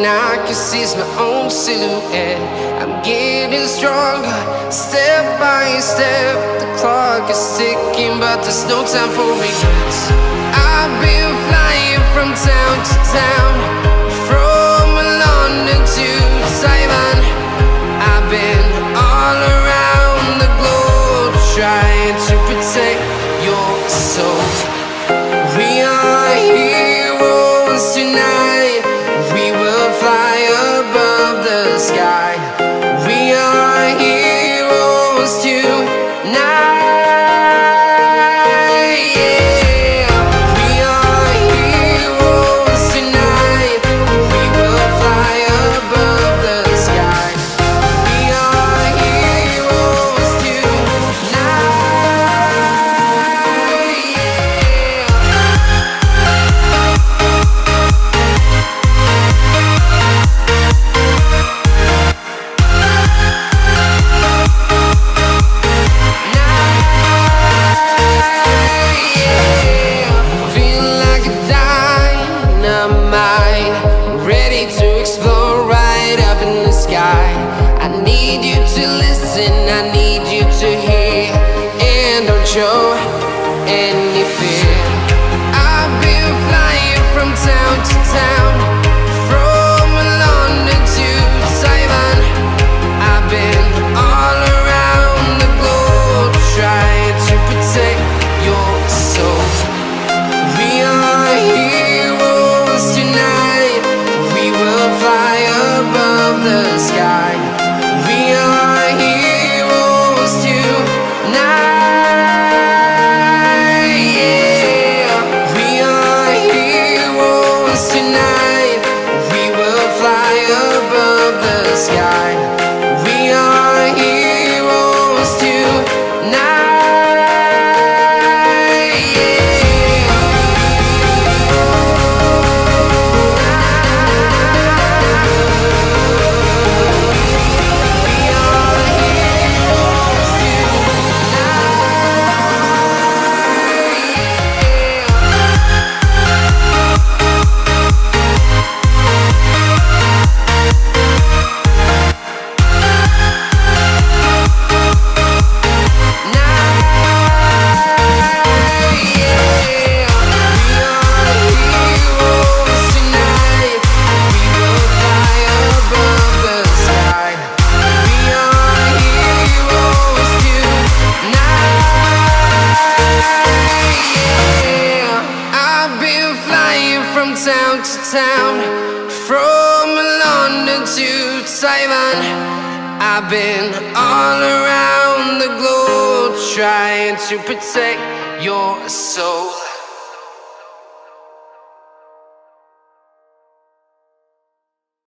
I can see my own silhouette. I'm getting stronger, step by step. The clock is ticking, but there's no time for regrets. I've been flying from town to town, from London to Taiwan. I've been all around the globe, trying to protect your soul. We are heroes tonight. We will fly above the sky. We are heroes tonight. I need you to hear, and don't show any fear. I've been flying from town to town, from London to Taiwan. I've been all around the globe, trying to protect your soul. We are heroes tonight. We will fly above the sky. We are heroes tonight. Yeah. We are heroes tonight. We will fly above the sky. We are heroes tonight. Town to town, from London to Taiwan. I've been all around the globe, trying to protect your soul.